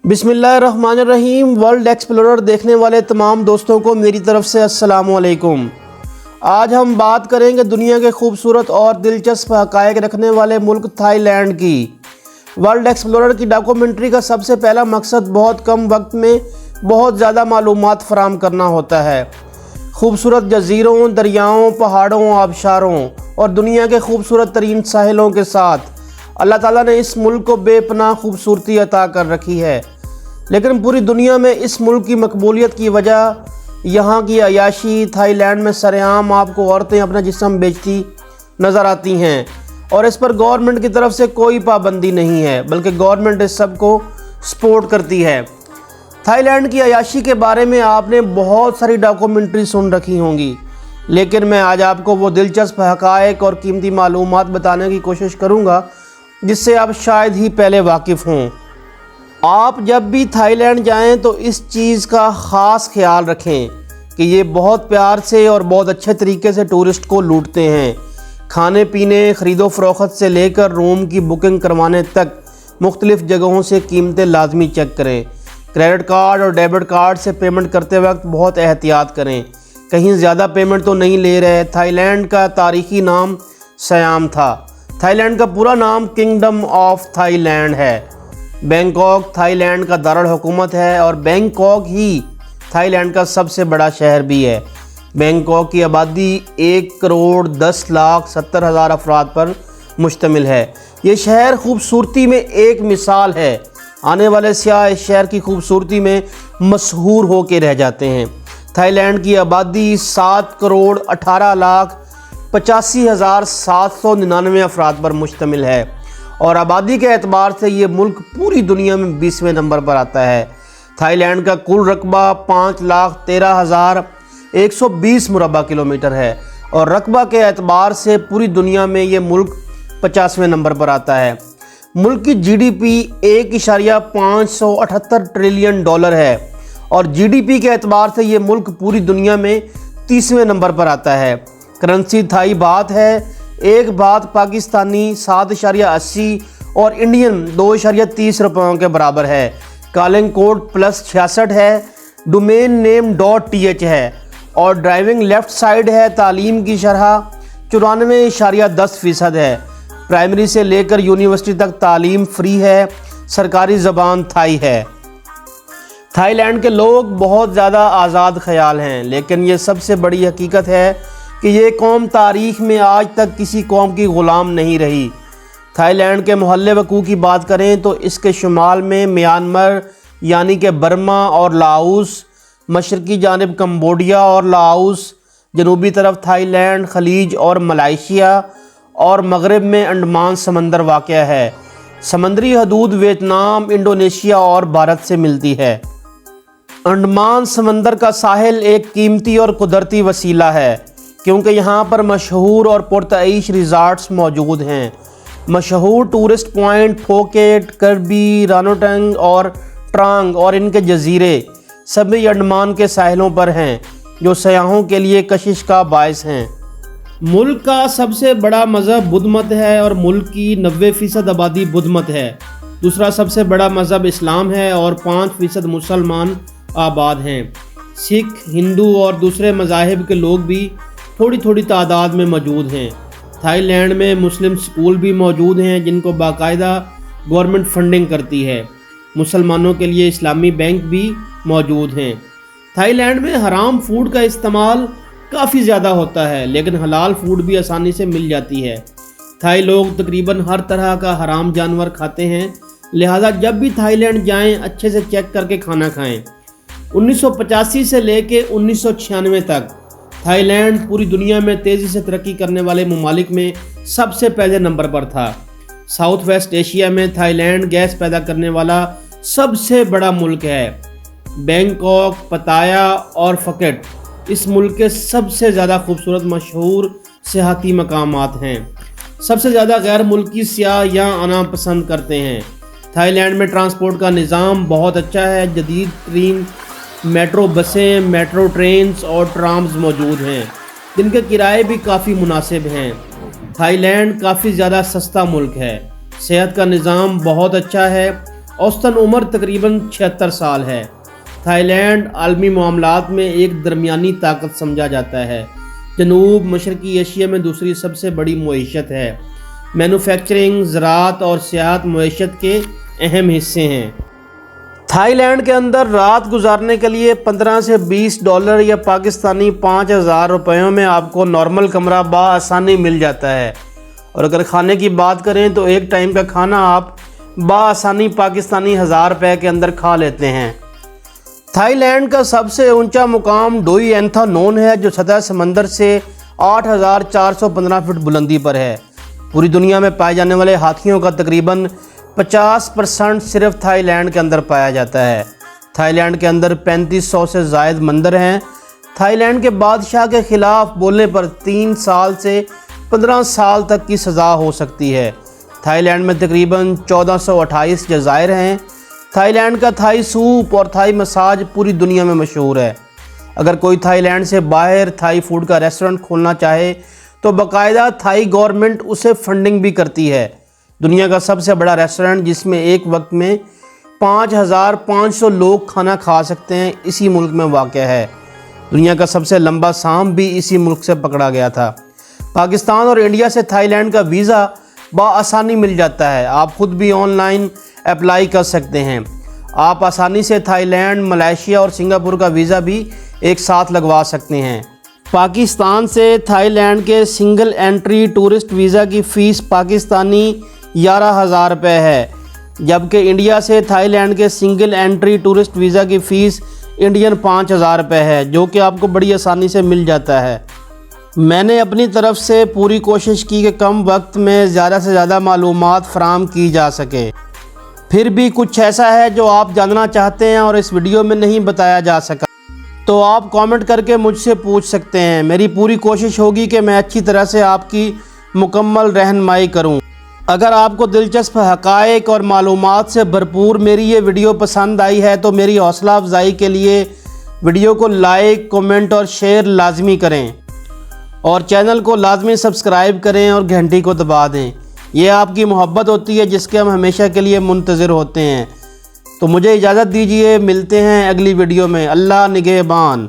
बिस्मिल्लाहिर्रहमानिर्रहीम। World explorer देखने वाले तमाम दोस्तों को मेरी तरफ से अस्सलाम वालेकुम। आज हम बात करेंगे दुनिया के खूबसूरत और दिलचस्प हक़ाइक़ रखने वाले मुल्क थाईलैंड की। वर्ल्ड एक्सप्लोरर की डॉक्यूमेंट्री का सबसे पहला मकसद बहुत कम वक्त में बहुत ज़्यादा मालूमात फराहम करना होता है। खूबसूरत जज़ीरों, दरियाओं, पहाड़ों, आबशारों और दुनिया के खूबसूरत तरीन साहिलों के साथ अल्लाह ताला ने इस मुल्क को बेपनाह खूबसूरती अता कर रखी है। लेकिन पूरी दुनिया में इस मुल्क की मकबूलियत की वजह यहाँ की अयाशी, थाईलैंड में सरेआम आपको औरतें अपना जिस्म बेचती नज़र आती हैं और इस पर गवर्नमेंट की तरफ से कोई पाबंदी नहीं है, बल्कि गवर्नमेंट इस सब को सपोर्ट करती है। थाईलैंड की अयाशी के बारे में आपने बहुत सारी डॉक्यूमेंट्री सुन रखी होंगी, लेकिन मैं आज आपको वो दिलचस्प हक़ाइक़ और कीमती मालूमात बताने की कोशिश करूँगा जिससे आप शायद ही पहले वाकिफ़ हों। आप जब भी थाईलैंड जाएं तो इस चीज़ का ख़ास ख्याल रखें कि ये बहुत प्यार से और बहुत अच्छे तरीके से टूरिस्ट को लूटते हैं। खाने पीने, ख़रीदो फ़रोख्त से लेकर रूम की बुकिंग करवाने तक मुख्तलिफ़ जगहों से कीमतें लाजमी चेक करें। क्रेडिट कार्ड और डेबिट कार्ड से पेमेंट करते वक्त बहुत एहतियात करें, कहीं ज़्यादा पेमेंट तो नहीं ले रहे। थाईलैंड का तारीख़ी नाम सियाम था। थाईलैंड का पूरा नाम किंगडम ऑफ थाईलैंड है। बैंकॉक थाईलैंड का दारुल हुकूमत है और बैंकॉक ही थाईलैंड का सबसे बड़ा शहर भी है। बैंकॉक की आबादी 1,10,70,000 अफराद पर मुश्तमिल है। ये शहर खूबसूरती में एक मिसाल है। आने वाले सियाह इस शहर की खूबसूरती में मशहूर होकर रह जाते हैं। थाईलैंड की आबादी 7,18,85,799 अफराद पर मुश्तमिल है और आबादी के एतबार से ये मुल्क पूरी दुनिया में 20वें नंबर पर आता है। थाईलैंड का कुल रकबा 5,13,120 मुरबा किलोमीटर है और रकबा के एतबार से पूरी दुनिया में ये मुल्क 50वें नंबर पर आता है। मुल्क की जीडीपी 1.578 ट्रिलियन डॉलर है और जीडीपी के एतबार से ये मुल्क पूरी दुनिया में 30वें नंबर पर आता है। करेंसी थाई बात है। एक बात पाकिस्तानी 7.80 और इंडियन 2.30 रुपयों के बराबर है। कॉलिंग कोड +66 है। डोमेन नेम .th है और ड्राइविंग लेफ़्ट साइड है। तालीम की शरह 94.10% है। प्राइमरी से लेकर यूनिवर्सिटी तक तालीम फ्री है। सरकारी ज़बान थाई है। थाईलैंड के लोग बहुत ज़्यादा आज़ाद ख्याल हैं, लेकिन ये सबसे बड़ी हकीकत है कि ये कौम तारीख़ में आज तक किसी कौम की ग़ुलाम नहीं रही। थाईलैंड के मोहल्ले वकू की बात करें तो इसके शुमाल में म्यांमार यानी कि बर्मा और लाओस, मशरक़ी जानिब कंबोडिया और लाओस, जनूबी तरफ थाईलैंड, खलीज और मलाइशिया और मगरब में अंडमान समंदर वाक़या है। समंदरी हदूद वियतनाम, इंडोनेशिया और भारत से मिलती है। अंडमान समंदर का साहिल एक कीमती और कुदरती वसीला है क्योंकि यहाँ पर मशहूर और पुरतईश रिज़ॉर्ट्स मौजूद हैं। मशहूर टूरिस्ट पॉइंट फोकेट, कर्बी, रानोटंग और ट्रांग और इनके जजीरे सभी अंडमान के साहिलों पर हैं, जो सयाहों के लिए कशिश का बायस हैं। मुल्क का सबसे बड़ा मज़हब बुद्ध मत है और मुल्क की 90% आबादी बुद्ध मत है। दूसरा सबसे बड़ा मज़हब इस्लाम है और 5% मुसलमान आबाद हैं। सिख, हिंदू और दूसरे मज़ाहिब के लोग भी थोड़ी थोड़ी तादाद में मौजूद हैं। थाईलैंड में मुस्लिम स्कूल भी मौजूद हैं जिनको बाकायदा गवर्नमेंट फंडिंग करती है। मुसलमानों के लिए इस्लामी बैंक भी मौजूद हैं। थाईलैंड में हराम फूड का इस्तेमाल काफ़ी ज़्यादा होता है, लेकिन हलाल फूड भी आसानी से मिल जाती है। थाई लोग तकरीबन हर तरह का हराम जानवर खाते हैं, लिहाजा जब भी थाईलैंड जाएं अच्छे से चेक करके खाना खाएं। 1985 से लेके 1996 तक थाईलैंड पूरी दुनिया में तेज़ी से तरक्की करने वाले ममालिक में सबसे पहले नंबर पर था। साउथ वेस्ट एशिया में थाईलैंड गैस पैदा करने वाला सबसे बड़ा मुल्क है। बैंकॉक, पताया और फकेट इस मुल्क के सबसे ज़्यादा खूबसूरत मशहूर सियाहती मकामात हैं। सबसे ज़्यादा गैर मुल्की सियाह यहाँ आना पसंद करते हैं। थाईलैंड में ट्रांसपोर्ट का निज़ाम बहुत अच्छा है। जदीद तरीन मेट्रो बसें, मेट्रो ट्रेन्स और ट्राम्स मौजूद हैं जिनके किराए भी काफ़ी मुनासिब हैं। थाईलैंड काफ़ी ज़्यादा सस्ता मुल्क है। सेहत का निज़ाम बहुत अच्छा है औसतन उम्र तकरीबन 76 साल है। थाईलैंड आलमी मामलात में एक दरमियानी ताकत समझा जाता है। जनूब मशरकी एशिया में दूसरी सबसे बड़ी मईशत है। मैन्युफैक्चरिंग, ज़राअत और सियाहत मईशत के अहम हिस्से हैं। थाईलैंड के अंदर रात गुजारने के लिए 15 से $20 या पाकिस्तानी 5,000 रुपयों में आपको नॉर्मल कमरा बआसानी मिल जाता है। और अगर खाने की बात करें तो एक टाइम का खाना आप बआसानी पाकिस्तानी 1000 रुपये के अंदर खा लेते हैं। थाईलैंड का सबसे ऊंचा मुकाम डोई एंथा नोन है, जो सतह समंदर से 8,415 फीट बुलंदी पर है। पूरी दुनिया में पाए जाने वाले हाथियों का तकरीबन 50% सिर्फ थाईलैंड के अंदर पाया जाता है। थाईलैंड के अंदर 3500 से ज़ायद मंदिर हैं। थाईलैंड के बादशाह के ख़िलाफ़ बोलने पर 3 साल से 15 साल तक की सज़ा हो सकती है। थाईलैंड में तकरीबन 1428 जज़ायर हैं। थाईलैंड का थाई सूप और थाई मसाज पूरी दुनिया में मशहूर है। अगर कोई थाईलैंड से बाहर थाई फूड का रेस्टोरेंट खोलना चाहे तो बाकायदा थाई गवर्नमेंट उसे फंडिंग भी करती है। दुनिया का सबसे बड़ा रेस्टोरेंट जिसमें एक वक्त में 5,500 लोग खाना खा सकते हैं, इसी मुल्क में वाक़ है। दुनिया का सबसे लंबा सांप भी इसी मुल्क से पकड़ा गया था। पाकिस्तान और इंडिया से थाईलैंड का वीज़ा बआसानी मिल जाता है। आप खुद भी ऑनलाइन अप्लाई कर सकते हैं। आप आसानी से थाईलैंड, मलेशिया और सिंगापुर का वीज़ा भी एक साथ लगवा सकते हैं। पाकिस्तान से थाईलैंड के सिंगल एंट्री टूरिस्ट वीज़ा की फ़ीस पाकिस्तानी 11,000 रुपये है, जबकि इंडिया से थाईलैंड के सिंगल एंट्री टूरिस्ट वीज़ा की फ़ीस इंडियन 5,000 रुपये है, जो कि आपको बड़ी आसानी से मिल जाता है। मैंने अपनी तरफ से पूरी कोशिश की कि कम वक्त में ज़्यादा से ज़्यादा मालूमात फ़राहम की जा सके। फिर भी कुछ ऐसा है जो आप जानना चाहते हैं और इस वीडियो में नहीं बताया जा सका तो आप कमेंट करके मुझसे पूछ सकते हैं। मेरी पूरी कोशिश होगी कि मैं अच्छी तरह से आपकी मुकम्मल रहनुमाई करूं। अगर आपको दिलचस्प हक़ाइक़ और मालूमात से भरपूर मेरी ये वीडियो पसंद आई है तो मेरी हौसला अफजाई के लिए वीडियो को लाइक, कमेंट और शेयर लाजमी करें और चैनल को लाजमी सब्सक्राइब करें और घंटी को दबा दें। ये आपकी मोहब्बत होती है जिसके हम हमेशा के लिए मुंतज़िर होते हैं। तो मुझे इजाज़त दीजिए, मिलते हैं अगली वीडियो में। अल्लाह निगहबान।